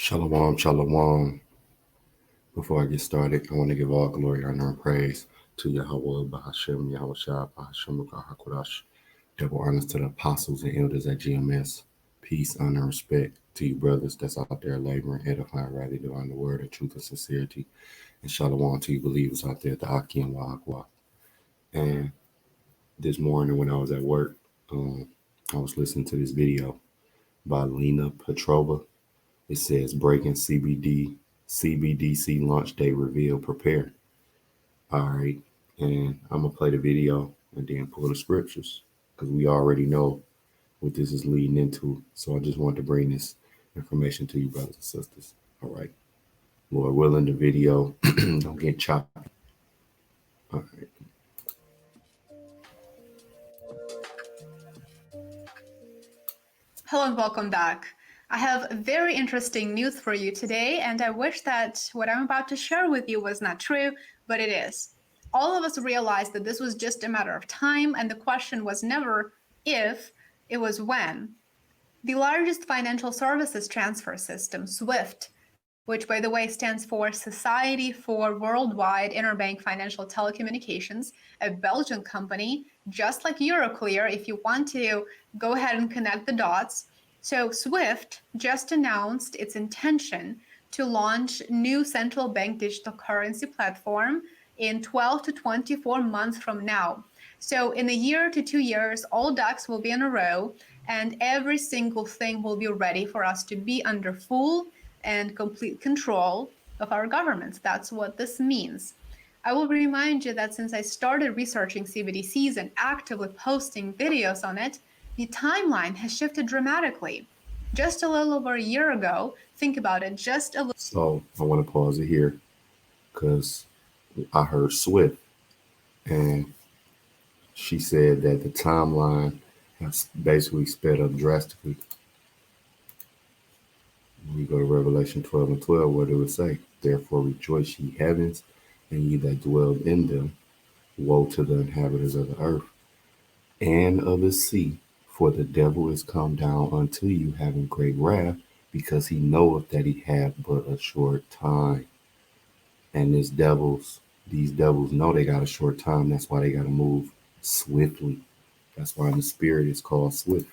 Shalom, shalom. Before I get started, I want to give all glory, honor, and praise to Yahweh, Bahashem, Yahweh Shah, Bahashem, HaKodash. Double honors to the apostles and elders at GMS. Peace, honor, and respect to you brothers that's out there laboring, edifying, rightly divine the word of truth and sincerity. And shalom to you believers out there at the Aki and Wahakwa. And this morning when I was at work, I was listening to this video by Lena Petrova. It says breaking CBDC launch date reveal, prepare. All right. And I'm going to play the video and then pull the scriptures because we already know what this is leading into. So I just wanted to bring this information to you, brothers and sisters. All right. Lord willing, the video don't get choppy. All right. Hello and welcome back. I have very interesting news for you today, and I wish that what I'm about to share with you was not true, but it is. All of us realized that this was just a matter of time, and the question was never if, it was when. The largest financial services transfer system, SWIFT, which by the way stands for Society for Worldwide Interbank Financial Telecommunications, a Belgian company, just like Euroclear, if you want to go ahead and connect the dots. So SWIFT just announced its intention to launch new central bank digital currency platform in 12 to 24 months from now. So in a year to 2 years, all ducks will be in a row, and every single thing will be ready for us to be under full and complete control of our governments. That's what this means. I will remind you that since I started researching CBDCs and actively posting videos on it, the timeline has shifted dramatically. Just a little over a year ago, think about it, just a little. So I want to pause it here because I heard Swift and she said that the timeline has basically sped up drastically. We go to Revelation 12 and 12, what do it say? Therefore rejoice, ye heavens, and ye that dwell in them. Woe to the inhabitants of the earth and of the sea, for the devil is come down unto you, having great wrath, because he knoweth that he hath but a short time. And these devils know they got a short time. That's why they got to move swiftly. That's why in the spirit it's called swift.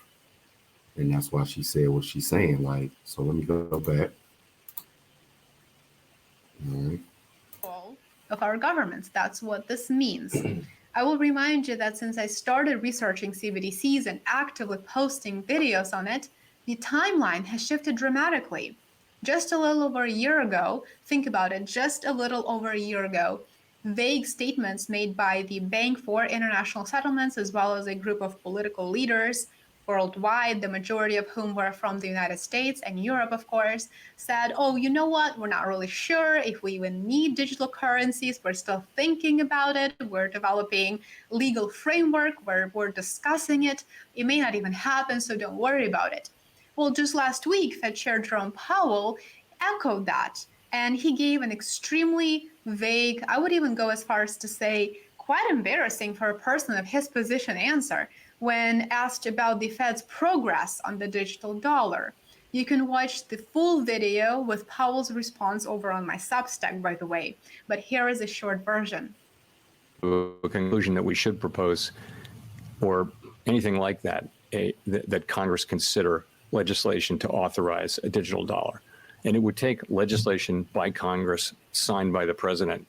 And that's why she said what she's saying. Like, so let me go back. All right. Of our governments. That's what this means. I will remind you that since I started researching CBDCs and actively posting videos on it, the timeline has shifted dramatically. Just a little over a year ago, think about it, just a little over a year ago, vague statements made by the Bank for International Settlements as well as a group of political leaders worldwide, the majority of whom were from the United States and Europe, of course, said, oh, you know what, we're not really sure if we even need digital currencies. We're still thinking about it. We're developing legal framework where we're discussing it. It may not even happen, so don't worry about it. Well, just last week, Fed Chair Jerome Powell echoed that, and he gave an extremely vague, I would even go as far as to say, quite embarrassing for a person of his position answer when asked about the Fed's progress on the digital dollar. You can watch the full video with Powell's response over on my Substack, by the way, but here is a short version. A conclusion that we should propose, or anything like that, that Congress consider legislation to authorize a digital dollar. And it would take legislation by Congress signed by the president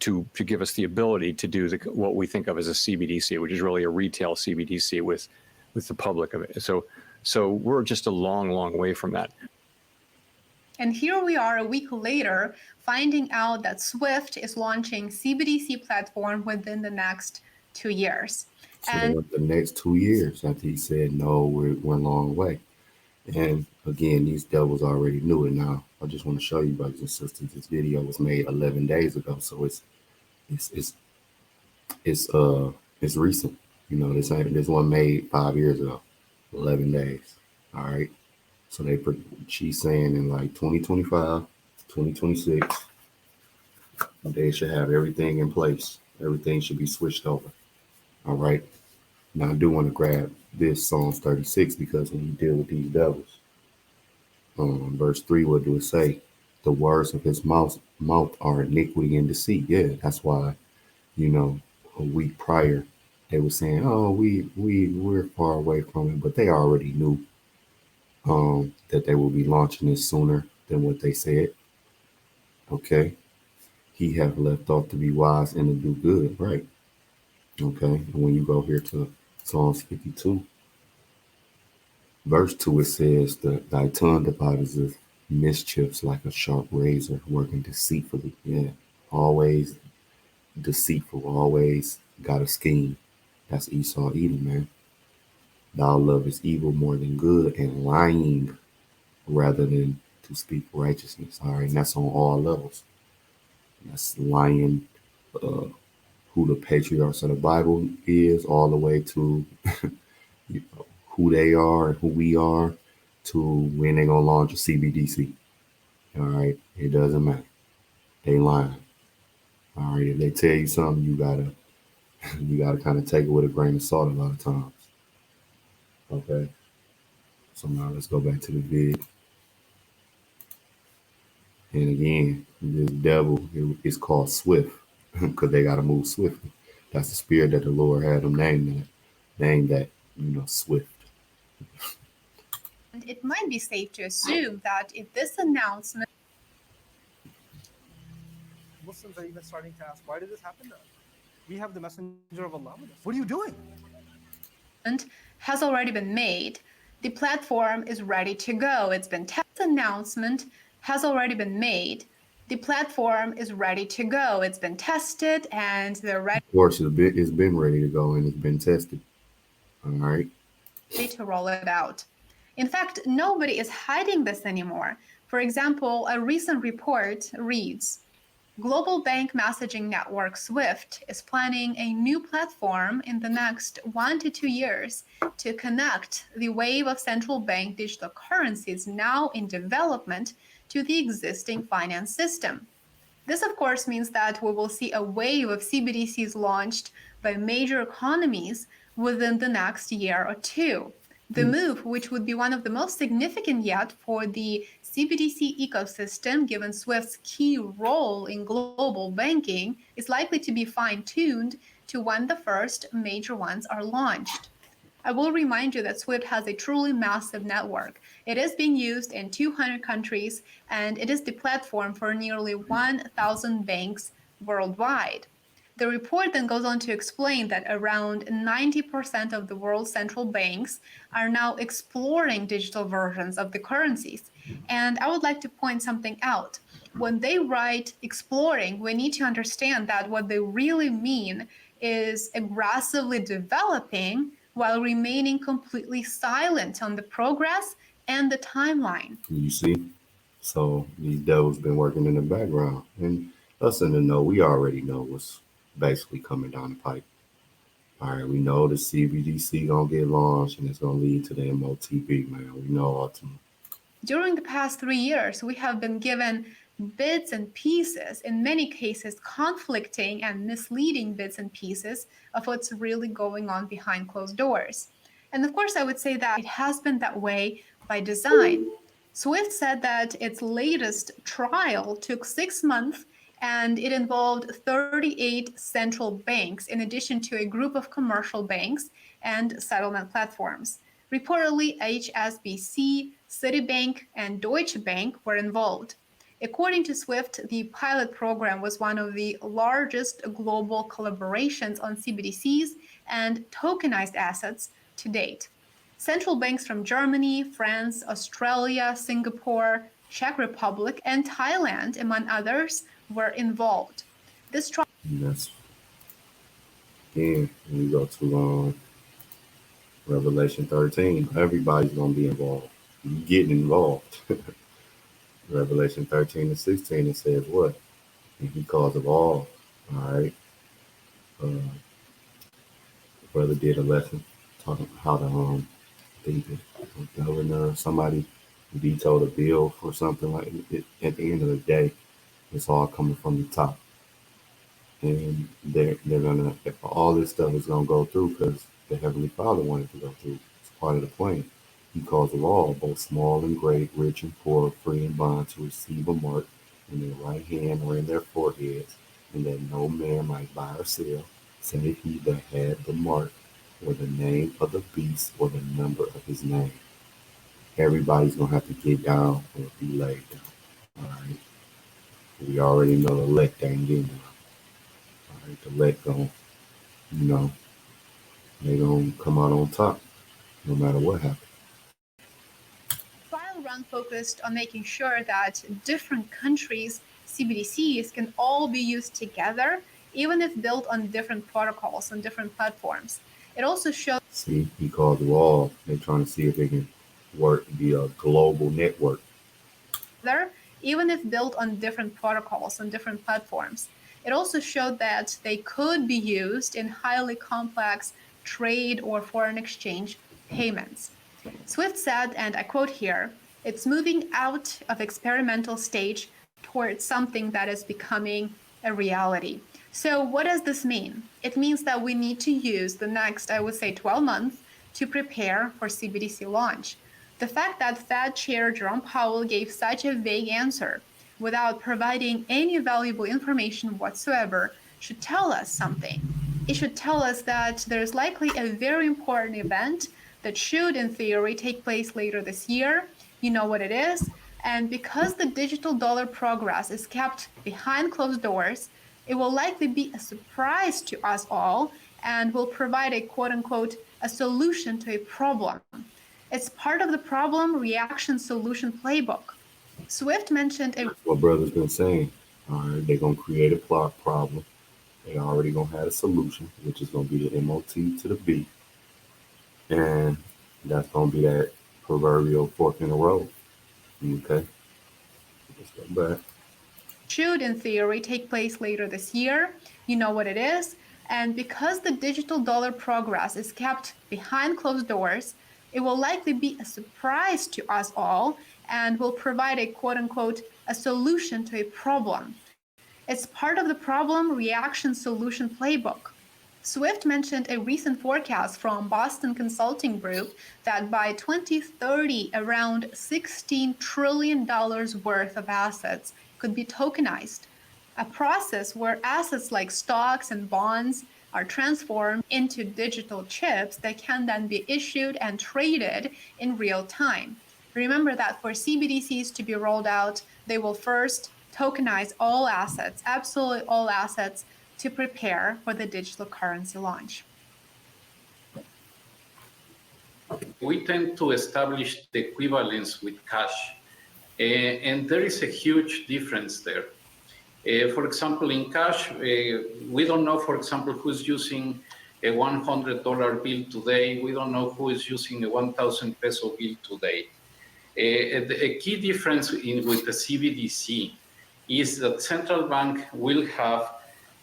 to give us the ability to do what we think of as a CBDC, which is really a retail CBDC with the public of it. So we're just a long, long way from that. And here we are a week later, finding out that SWIFT is launching CBDC platform within the next 2 years. So the next 2 years after he said, no, we're a long way. And again, these devils already knew it. Now, I just want to show you, brothers and sisters, this video was made 11 days ago. So it's recent. You know, this one made 5 years ago, 11 days. All right. So she's saying in like 2025, 2026, they should have everything in place. Everything should be switched over. All right. Now I do want to grab this Psalms 36 because when you deal with these devils, Verse 3, what do it say? The words of his mouth are iniquity and deceit. Yeah, that's why, a week prior, they were saying, oh, we're far away from it, but they already knew that they will be launching it sooner than what they said. Okay. He have left off to be wise and to do good, right? Okay. And when you go here to Psalms 52, verse 2, it says that thy tongue deviseth mischiefs like a sharp razor, working deceitfully. Yeah. Always deceitful, always got a scheme. That's Esau Edom, man. Thou lovest evil more than good, and lying rather than to speak righteousness. All right. And that's on all levels. That's lying, uh, who the patriarchs of the Bible is, all the way to who they are and who we are, to when they're gonna launch a CBDC. All right, it doesn't matter. They lying. All right, if they tell you something, you gotta kind of take it with a grain of salt a lot of times. Okay, so now let's go back to the vid. And again, this devil is called Swift because they gotta move swiftly. That's the spirit that the Lord had them name that, Swift. And it might be safe to assume that if this announcement Muslims are even starting to ask, why did this happen to us? We have the messenger of Allah with us. What are you doing? has already been made, the platform is ready to go. It's been tested. Announcement has already been made. The platform is ready to go. It's been tested and they're ready Of course, it's been ready to go and it's been tested. All right. to roll it out. In fact, nobody is hiding this anymore. For example, a recent report reads, Global bank messaging network SWIFT is planning a new platform in the next 1 to 2 years to connect the wave of central bank digital currencies now in development to the existing finance system. This, of course, means that we will see a wave of CBDCs launched by major economies within the next year or two. The move, which would be one of the most significant yet for the CBDC ecosystem, given SWIFT's key role in global banking, is likely to be fine-tuned to when the first major ones are launched. I will remind you that SWIFT has a truly massive network. It is being used in 200 countries, and it is the platform for nearly 1,000 banks worldwide. The report then goes on to explain that around 90% of the world's central banks are now exploring digital versions of the currencies. And I would like to point something out. When they write exploring, we need to understand that what they really mean is aggressively developing while remaining completely silent on the progress and the timeline. You see? So these devils been working in the background. And us in the know, we already know what's basically coming down the pipe. All right, we know the CBDC gonna get launched and it's gonna lead to the MOTB, man. We know ultimately. During the past 3 years, we have been given bits and pieces, in many cases conflicting and misleading bits and pieces of what's really going on behind closed doors. And of course, I would say that it has been that way by design. Swift said that its latest trial took 6 months and it involved 38 central banks, in addition to a group of commercial banks and settlement platforms. Reportedly, HSBC, Citibank, and Deutsche Bank were involved. According to Swift, the pilot program was one of the largest global collaborations on CBDCs and tokenized assets to date. Central banks from Germany, France, Australia, Singapore, Czech Republic, and Thailand, among others, were involved. This trial And that's again, when you go to Revelation 13, everybody's gonna be involved. You getting involved. Revelation 13 and 16, it says what? And he calls of all. All right. Uh, brother did a lesson talking how to think the governor, somebody vetoed a bill or something like it. At the end of the day, it's all coming from the top, and they're gonna, all this stuff is gonna go through because the Heavenly Father wanted to go through. It's part of the plan. He causeth all, both small and great, rich and poor, free and bond, to receive a mark in their right hand or in their foreheads, and that no man might buy or sell, save he that had the mark, or the name of the beast, or the number of his name. Everybody's gonna have to get down or be laid down. All right. We already know the elect ain't getting down. All right. The elect gonna, you know, they gonna come out on top no matter what happens. Trial run focused on making sure that different countries' CBDCs can all be used together, even if built on different protocols on different platforms. It also showed See, because of all, they're trying to see if they can work, be a global network. even if built on different protocols on different platforms. It also showed that they could be used in highly complex trade or foreign exchange payments. Swift said, and I quote here, "It's moving out of experimental stage towards something that is becoming a reality." So what does this mean? It means that we need to use the next, I would say, 12 months to prepare for CBDC launch. The fact that Fed Chair Jerome Powell gave such a vague answer without providing any valuable information whatsoever should tell us something. It should tell us that there's likely a very important event that should, in theory, take place later this year. You know what it is. And because the digital dollar progress is kept behind closed doors, it will likely be a surprise to us all and will provide a quote unquote a solution to a problem. It's part of the problem reaction solution playbook. Swift mentioned a That's what brother's been saying. All right, they're gonna create a plot problem. They already gonna have a solution, which is gonna be the MOT to the B, and that's gonna be that proverbial fork in the road. Okay, let's go back. should, in theory, take place later this year. You know what it is. And because the digital dollar progress is kept behind closed doors, it will likely be a surprise to us all and will provide a quote unquote a solution to a problem. It's part of the problem reaction solution playbook. Swift mentioned a recent forecast from Boston Consulting Group that by 2030, around $16 trillion worth of assets could be tokenized, a process where assets like stocks and bonds are transformed into digital chips that can then be issued and traded in real time. Remember that for CBDCs to be rolled out, they will first tokenize all assets, absolutely all assets, to prepare for the digital currency launch. We tend to establish the equivalence with cash, and there is a huge difference there. For example, in cash, we don't know, for example, who's using a $100 bill today. We don't know who is using a 1,000 peso bill today. A key difference with the CBDC is that central bank will have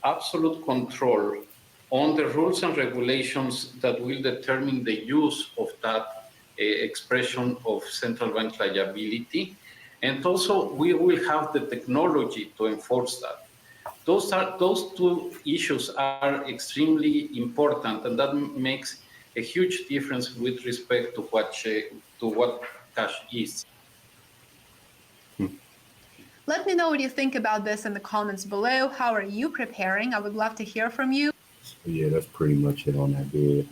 absolute control on the rules and regulations that will determine the use of that expression of central bank liability. And also we will have the technology to enforce that. Those two issues are extremely important, and that makes a huge difference with respect to what cash is. Let me know what you think about this in the comments below. How are you preparing? I would love to hear from you. Yeah, that's pretty much it on that bid.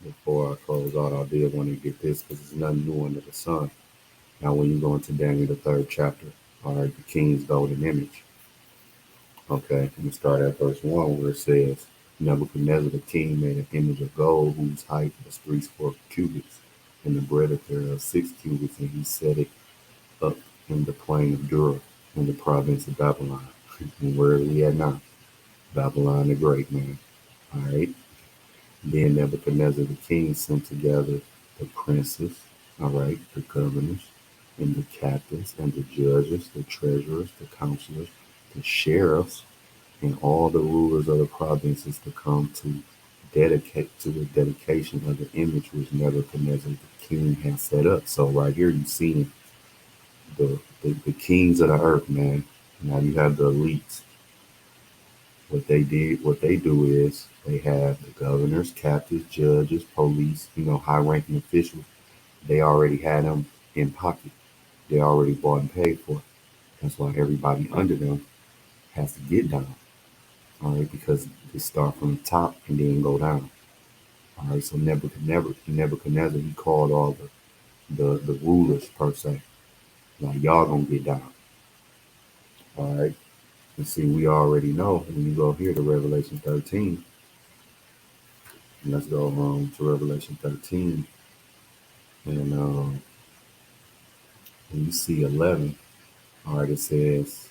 Before I close out, I did want to get this because there's nothing new under the sun. Now, when you go into Daniel, the 3rd chapter, all right, the king's golden image. Okay, let me start at verse 1 where it says, Nebuchadnezzar the king made an image of gold whose height was 3 cubits, and the breadth thereof 6 cubits, and he set it up in the plain of Dura, in the province of Babylon. And where are we at now? Babylon the Great, man. All right. Then Nebuchadnezzar the king sent together the princes, all right, the governors, and the captains, and the judges, the treasurers, the counselors, the sheriffs, and all the rulers of the provinces to come to dedicate to the dedication of the image which Nebuchadnezzar the king had set up. So right here you see the kings of the earth, man. Now you have the elites. What they do is they have the governors, captains, judges, police, high-ranking officials, They already had them in pocket. They already bought and paid for it. That's why everybody under them has to get down. All right, because they start from the top and then go down. All right, so Nebuchadnezzar, he called all the rulers per se, like y'all gonna get down. All right, and see, we already know when you go here to Revelation 13. Let's go to Revelation 13, and when you see 11, all right, it says,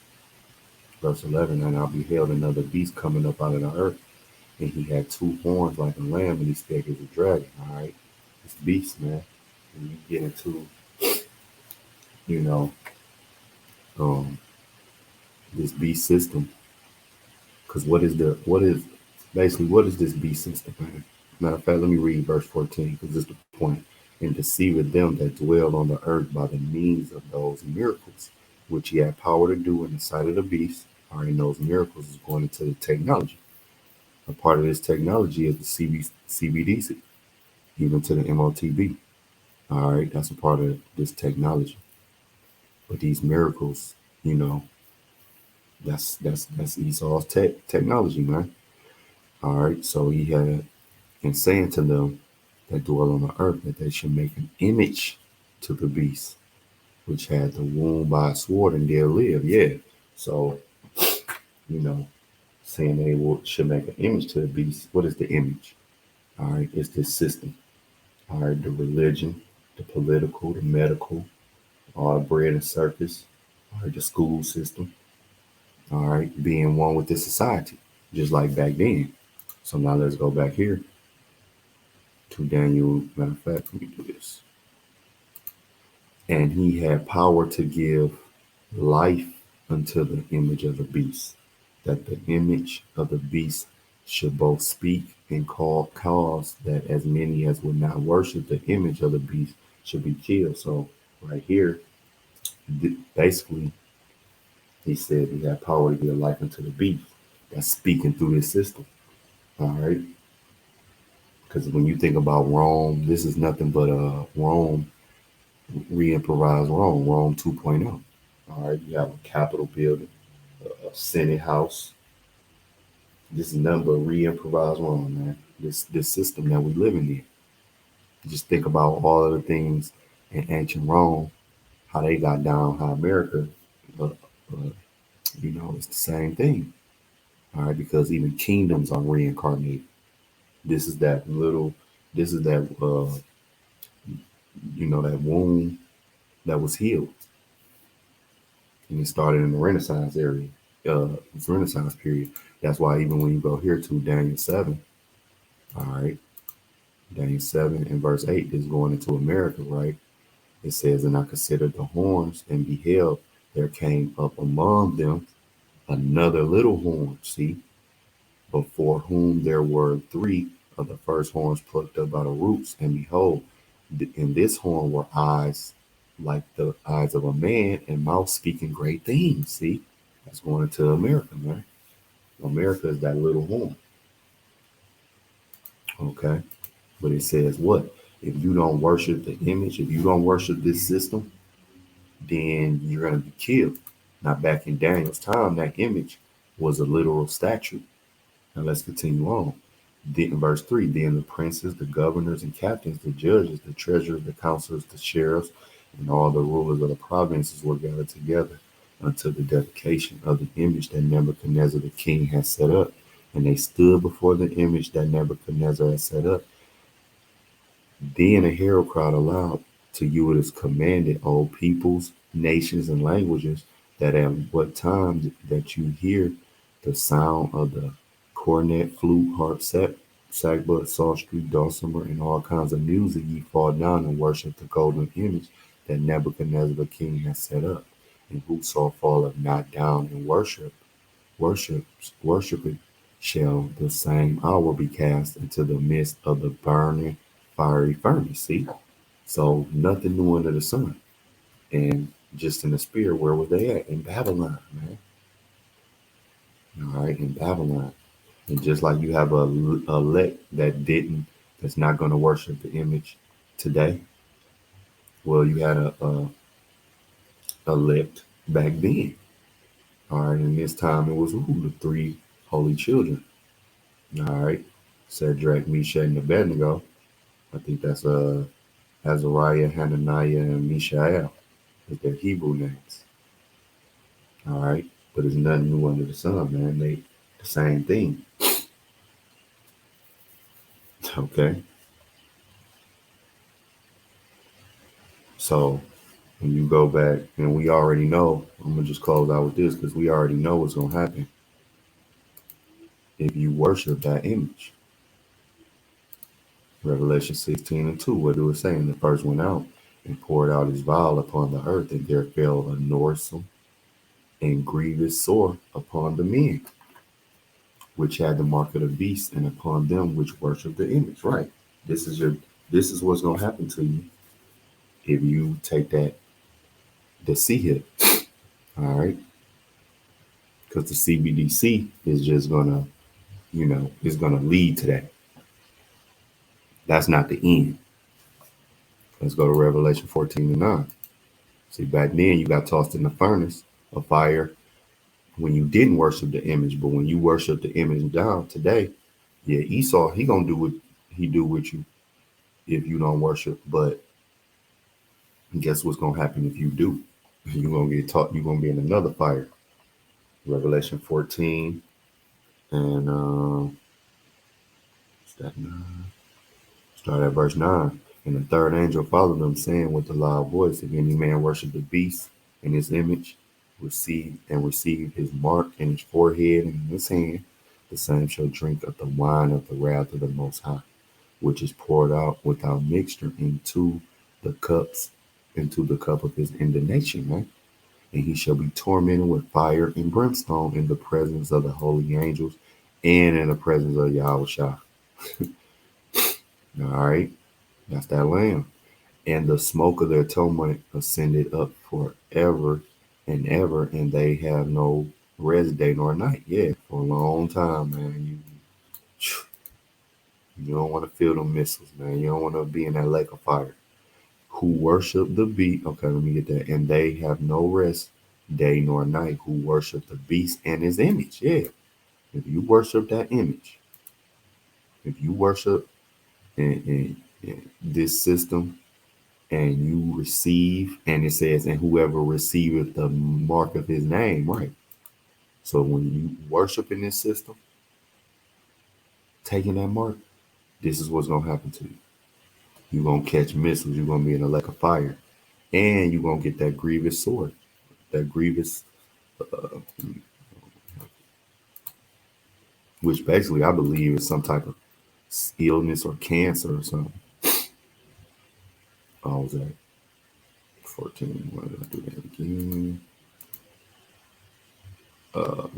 verse 11, and I beheld another beast coming up out of the earth, and he had two horns like a lamb, and he spake as a dragon. All right, this beast, man. When you get into, you know, um, this beast system, because what is this beast system, man? Matter of fact, let me read verse 14, because this is the point. And deceiveth them that dwell on the earth by the means of those miracles, which he had power to do in the sight of the beast. All right, and those miracles is going into the technology. A part of this technology is the CBDC, even to the MOTB. All right, that's a part of this technology. But these miracles, you know, that's Esau's technology, man. All right, so he had, and saying to them that dwell on the earth that they should make an image to the beast, which had the wound by a sword and dare live. Yeah, so you know, saying should make an image to the beast. What is the image? All right, it's this system. All right, the religion, the political, the medical, all bread and circus, all right, the school system. All right, being one with this society, just like back then. So now let's go back here to Daniel. Matter of fact, let me do this. And he had power to give life unto the image of the beast, that the image of the beast should both speak and cause that as many as would not worship the image of the beast should be killed. So right here, basically, he said he had power to give life unto the beast. That's speaking through his system. All right. Because when you think about Rome, this is nothing but Rome, re-improvised Rome 2.0. All right, you have a Capitol building, a Senate House. This is nothing but re-improvised Rome, man. This system that we living in. Just think about all of the things in ancient Rome, how they got down, how America, uh, uh, you know, it's the same thing. All right, because even kingdoms are reincarnated. This is that little, this is that, you know, that wound that was healed. And it started in the Renaissance area, it's Renaissance period. That's why even when you go here to Daniel 7, all right, Daniel 7 and verse 8 is going into America, right? It says, and I considered the horns and beheld there came up among them another little horn, see, before whom there were three of the first horns plucked up by the roots. And behold, in this horn were eyes like the eyes of a man and mouth speaking great things. See, that's going into America, man. America is that little horn. Okay. But it says what? If you don't worship the image, if you don't worship this system, then you're going to be killed. Now, back in Daniel's time, that image was a literal statue. Now, let's continue on. Then, verse 3, then the princes, the governors and captains, the judges, the treasurers, the counselors, the sheriffs, and all the rulers of the provinces were gathered together unto the dedication of the image that Nebuchadnezzar the king had set up. And they stood before the image that Nebuchadnezzar had set up. Then a herald cried aloud, to you it is commanded, O peoples, nations, and languages, that at what time that you hear the sound of the cornet, flute, harp, sackbut, psaltery, dulcimer, and all kinds of music, ye fall down and worship the golden image that Nebuchadnezzar the king has set up. And whoso falleth not down and worship it, shall the same hour be cast into the midst of the burning fiery furnace. See? So nothing new under the sun. And just in the spirit, where were they at? In Babylon, man. All right, in Babylon. And just like you have a elect that's not going to worship the image today, Well, you had a elect back then. All right, and this time it was the three holy children. All right, Shadrach, Meshach, and Abednego. I think that's Azariah, Hananiah, and Mishael. Is their Hebrew names. All right, but there's nothing new under the sun, man. They the same thing. Okay, so when you go back, and we already know, I'm gonna just close out with this because we already know what's gonna happen if you worship that image. Revelation 16:2. What do it say? And the first went out and poured out his vial upon the earth, and there fell a noisome and grievous sore upon the men which had the mark of the beast, and upon them which worship the image. Right. This is what's gonna happen to you if you take the C hit. All right. Because the CBDC is just gonna, is gonna lead to that. That's not the end. Let's go to Revelation 14:9. See, back then you got tossed in the furnace of fire when you didn't worship the image, but when you worship the image down today, yeah, Esau, he gonna do what he do with you if you don't worship. But guess what's gonna happen if you do? You're gonna get taught. You're gonna be in another fire. Revelation 14 and start at verse 9. And the third angel followed them, saying with a loud voice, if any man worship the beast in his image, receive his mark in his forehead and in his hand, the same shall drink of the wine of the wrath of the Most High, which is poured out without mixture the cups, into the cup of his indignation, right? And he shall be tormented with fire and brimstone in the presence of the holy angels and in the presence of Yahweh. All right, that's that lamb. And the smoke of their atonement ascended up forever and ever, and they have no rest day nor night. Yeah, for a long time, man. You don't want to feel them missiles, man. You don't want to be in that lake of fire. Who worship the beast. Okay, let me get that. And they have no rest day nor night. Who worship the beast and his image. Yeah. If you worship that image, if you worship in this system, and you receive, and it says, and whoever receiveth the mark of his name, right? So when you worship in this system, taking that mark, this is what's gonna happen to you. You're gonna catch missiles, you're gonna be in a lake of fire, and you're gonna get that grievous sword, that grievous, which basically I believe is some type of illness or cancer or something. Oh, was that 14? Why did I do that again?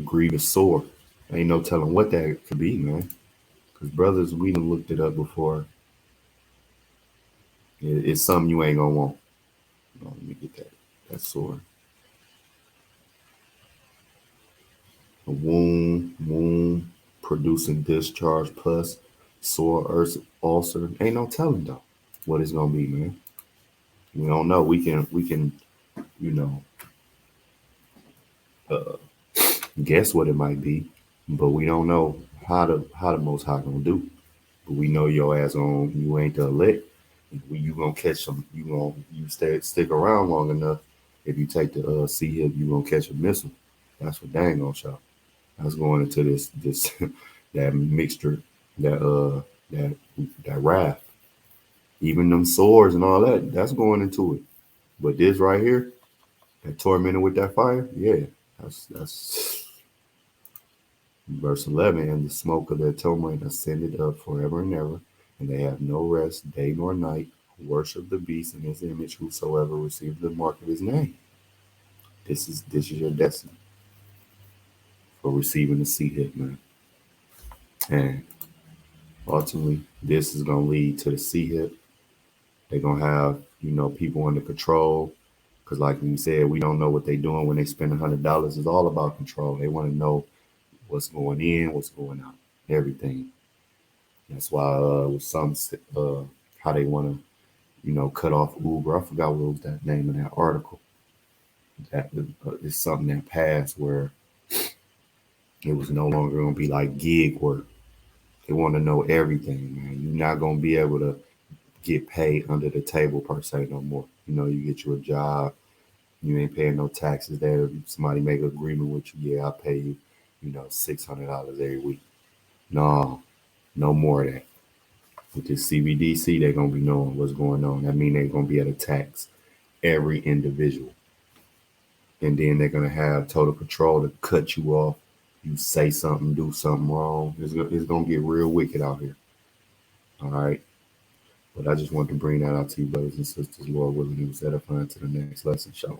Grievous sore. Ain't no telling what that could be, man. Because brothers, we done looked it up before. It's something you ain't gonna want. Let me get that sore. A wound producing discharge plus sore ulcer. Ain't no telling though what it's gonna be, man. We don't know. We can, guess what it might be, but we don't know how the Most High gonna do. But we know your ass you ain't the elect. You gonna catch some. You stick around long enough. If you take the C hip, you gonna catch a missile. That's what dang gonna show. That's going into this that mixture, that wrath. Even them swords and all that. That's going into it. But this right here, that tormented with that fire, yeah, that's verse 11. And the smoke of their atonement ascended up forever and ever, and they have no rest day nor night, who worship the beast in his image, whosoever receives the mark of his name. This is your destiny for receiving the C hit, man. And ultimately, this is gonna lead to the C hit. They're gonna have, people under control. Because like we said, we don't know what they're doing when they spend $100. It's all about control. They want to know what's going in, what's going out, everything. That's why with some how they want to, cut off Uber. I forgot what was that name of that article. That is something that passed where it was no longer going to be like gig work. They want to know everything, man. You're not going to be able to get paid under the table per se no more. You get you a job, you ain't paying no taxes there. If somebody make an agreement with you, yeah, I'll pay you, $600 every week. No, no more of that. With this CBDC, they're gonna be knowing what's going on. That means they're gonna be able to tax every individual, and then they're gonna have total control to cut you off. You say something, do something wrong. It's gonna get real wicked out here. All right. But I just wanted to bring that out to you, brothers and sisters. Lord willing, it was edifying to the next lesson. Shalom.